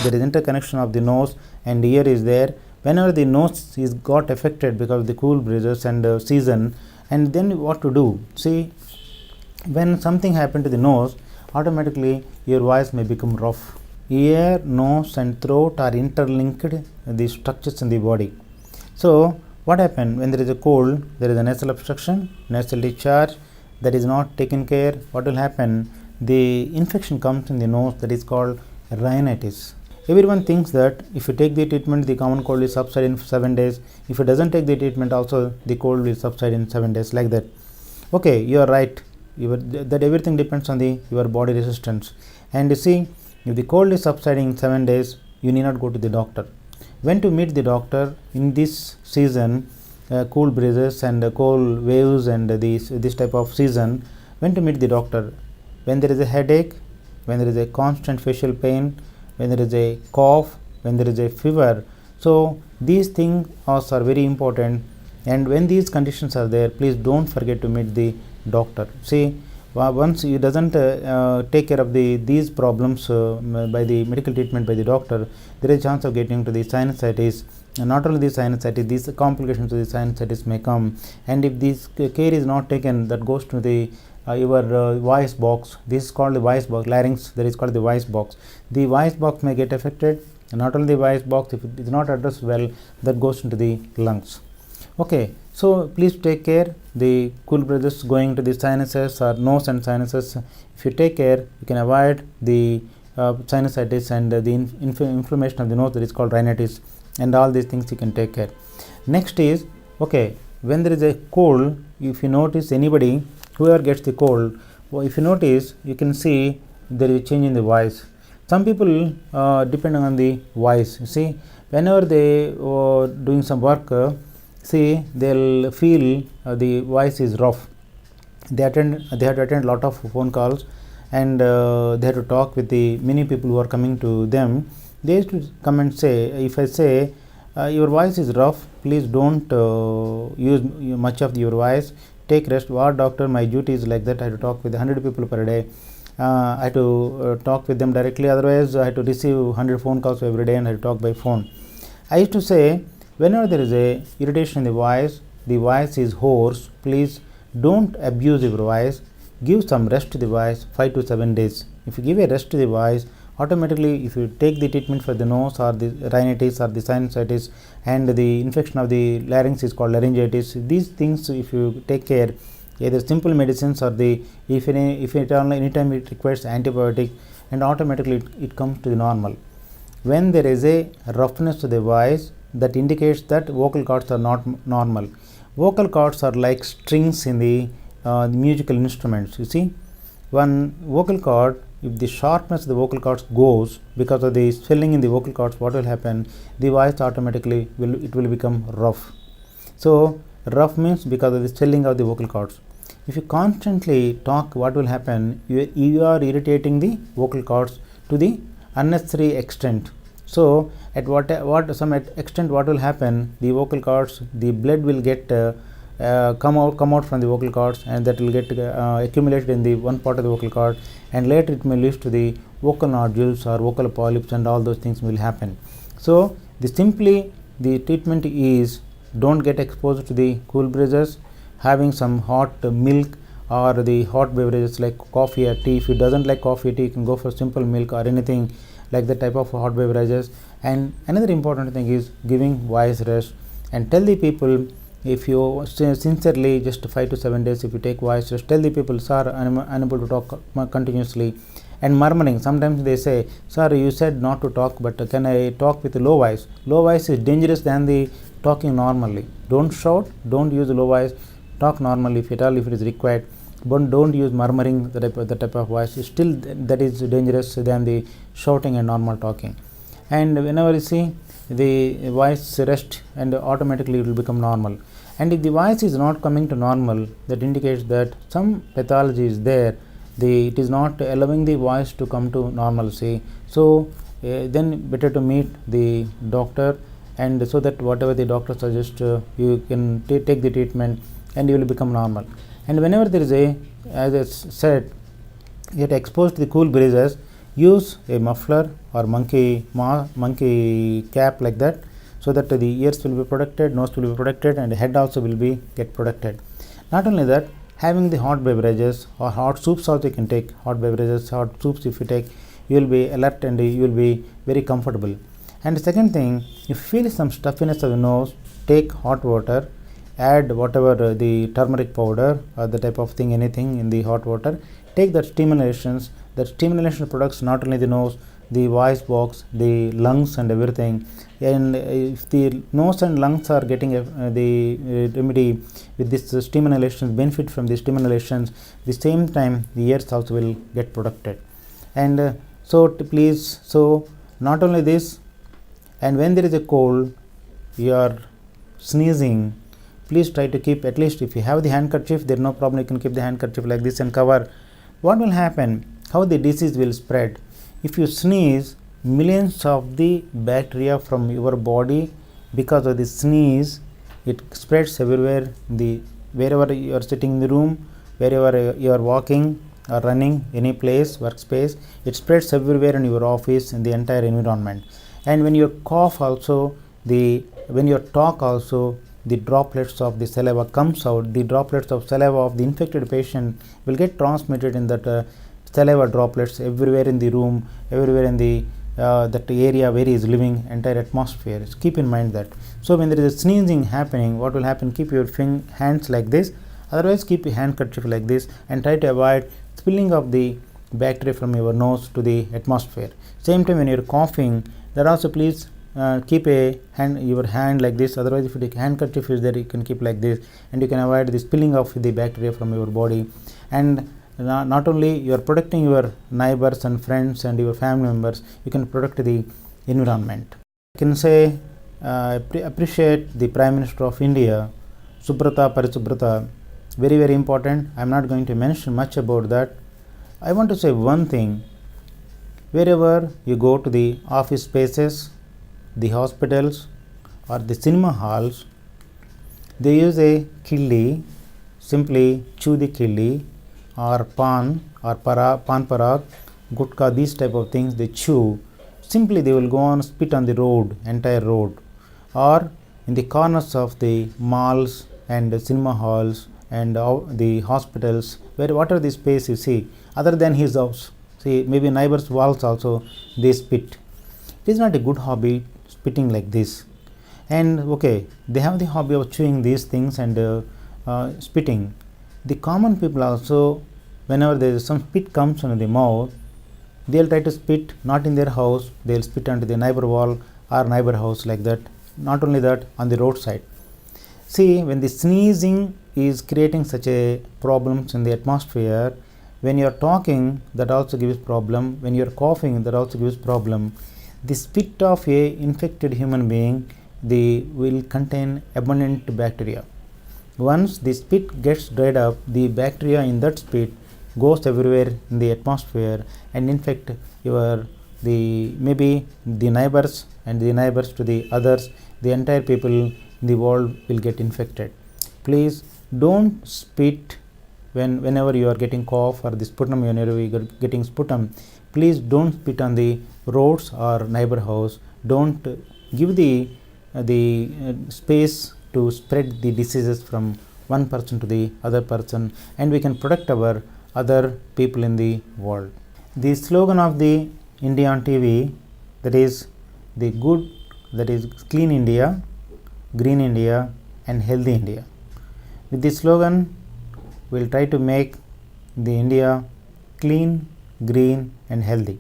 there is interconnection of the nose and ear is there. Whenever the nose is got affected because of the cool breezes and season, and then what to do? See, when something happened to the nose, automatically your voice may become rough. Ear, nose and throat are interlinked, the structures in the body. So what happens when there is a cold? There is a nasal obstruction, nasal discharge that is not taken care. What will happen? The infection comes in the nose, that is called rhinitis. Everyone thinks that if you take the treatment, the common cold will subside in 7 days. If you doesn't take the treatment also, the cold will subside in 7 days, like that. Okay, you are right. That everything depends on your body resistance. And you see, if the cold is subsiding in 7 days, you need not go to the doctor. When to meet the doctor in this season, cool breezes and cold waves and this type of season, when to meet the doctor? When there is a headache, when there is a constant facial pain, when there is a cough, when there is a fever. So these things are very important, and when these conditions are there, please don't forget to meet the doctor. See, once you doesn't take care of these problems by the medical treatment by the doctor, there is a chance of getting to the sinusitis. And not only the sinusitis, these complications of the sinusitis may come, and if this care is not taken, that goes to the your voice box. This is called the voice box, larynx, that is called the voice box. The voice box may get affected, and not only the voice box, if it is not addressed well, that goes into the lungs. Okay, so please take care. The cool breezes going to the sinuses or nose and sinuses, if you take care, you can avoid the sinusitis and the inflammation of the nose, that is called rhinitis, and all these things you can take care. Next is, okay, when there is a cold, if you notice anybody, whoever gets the cold, if you notice, you can see there is a change in the voice. Some people depending on the voice, you see, whenever they doing some work, see, they'll feel the voice is rough. They have to attend a lot of phone calls, and they have to talk with the many people who are coming to them. They used to come and say, if I say your voice is rough, please don't use much of your voice, take rest. What, doctor, my duty is like that, I have to talk with 100 people per day. I have to talk with them directly, otherwise I have to receive 100 phone calls every day and I have to talk by phone. I used to say, whenever there is a irritation in the voice is hoarse, please don't abuse your voice, give some rest to the voice, 5 to 7 days. If you give a rest to the voice, automatically if you take the treatment for the nose or the rhinitis or the sinusitis, and the infection of the larynx is called laryngitis, these things if you take care, either simple medicines or if anytime it requires antibiotic, and automatically it comes to the normal. When there is a roughness to the voice, that indicates that vocal cords are not normal. Vocal cords are like strings in the musical instruments. You see, one vocal cord, if the sharpness of the vocal cords goes because of the swelling in the vocal cords, what will happen? The voice automatically will become rough. So rough means because of the swelling of the vocal cords. If you constantly talk, what will happen? You are irritating the vocal cords to the unnecessary extent. So at some extent, what will happen? The vocal cords, the blood will get come out from the vocal cords, and that will get accumulated in the one part of the vocal cord, and later it may lead to the vocal nodules or vocal polyps, and all those things will happen. So the treatment is, don't get exposed to the cool breezes, having some hot milk or the hot beverages like coffee or tea. If you doesn't like coffee or tea, you can go for simple milk or anything like that type of hot beverages. And another important thing is giving voice rest, and tell the people, if you sincerely just 5 to 7 days, if you take voice rest, tell the people, sir, I am unable to talk continuously. And murmuring, sometimes they say, sir, you said not to talk, but can I talk with a low voice? Low voice is dangerous than the talking normally. Don't shout, don't use low voice, talk normally if at all, if it is required, but don't use murmuring, the type of voice. Still that is dangerous than the shouting and normal talking. And whenever you see the voice rest, and automatically it will become normal. And if the voice is not coming to normal, that indicates that some pathology is there. It is not allowing the voice to come to normalcy. So then better to meet the doctor, and so that whatever the doctor suggests, you can take the treatment and you will become normal. And whenever there is as I said, get exposed to the cool breezes, use a muffler or monkey cap like that, so that the ears will be protected, nose will be protected, and head also will be get protected. Not only that, having the hot beverages or hot soups also you can take. Hot beverages, hot soups if you take, you will be alert and you will be very comfortable. And the second thing, if you feel some stuffiness of the nose, take hot water, add whatever the turmeric powder or the type of thing, anything in the hot water, take that steam inhalations. That steam inhalation products not only the nose, the voice box, the lungs and everything. And if the nose and lungs are getting the remedy with this steam inhalations, benefit from the steam inhalations, the same time the ears also will get protected. And so not only this, and when there is a cold, you are sneezing, please try to keep, at least if you have the handkerchief, there is no problem, you can keep the handkerchief like this and cover. What will happen, how the disease will spread? If you sneeze, millions of the bacteria from your body, because of the sneeze, it spreads everywhere, wherever you are sitting in the room, wherever you are walking or running, any place, workspace, it spreads everywhere in your office, in the entire environment. And when you cough also, when you talk also, the droplets of the saliva comes out. The droplets of saliva of the infected patient will get transmitted in that saliva droplets everywhere in the room, everywhere in the that area where he is living, entire atmosphere. So keep in mind that. So when there is a sneezing happening, what will happen? Keep your hands like this, otherwise keep your handkerchief like this, and try to avoid spilling of the bacteria from your nose to the atmosphere. Same time when you are coughing, there also please keep your hand like this, otherwise if the handkerchief is there, you can keep like this, and you can avoid the spilling of the bacteria from your body. And not only you are protecting your neighbors and friends and your family members, you can protect the environment. I can say appreciate the Prime Minister of India, Subrata Parisubrata, very very important. I am not going to mention much about that. I want to say one thing, wherever you go to the office spaces, the hospitals or the cinema halls, they use a killi, simply chew the killi, or pan or pan parag, gutka, these type of things they chew. Simply they will go on spit on the road, entire road, or in the corners of the malls and the cinema halls and the hospitals, where whatever the space you see, other than his house, see maybe neighbors' walls also they spit. It is not a good hobby spitting like this. And okay, they have the hobby of chewing these things and spitting. The common people also, whenever there is some spit comes on the mouth, they will try to spit not in their house, they will spit onto the neighbor wall or neighbor house like that. Not only that, on the roadside. See, when the sneezing is creating such a problems in the atmosphere, when you are talking, that also gives problem. When you are coughing, that also gives problem. The spit of a infected human being, they will contain abundant bacteria. Once the spit gets dried up, the bacteria in that spit goes everywhere in the atmosphere and infect maybe the neighbors and the neighbors to the others, the entire people in the world will get infected. Please don't spit whenever you are getting cough or the sputum, whenever you are getting sputum. Please don't spit on the roads or neighbor house. Don't give the space to spread the diseases from one person to the other person, and we can protect our other people in the world. The slogan of the Indiontv, that is the good, that is clean India, green India and healthy India. With this slogan, we will try to make the India clean, green and healthy.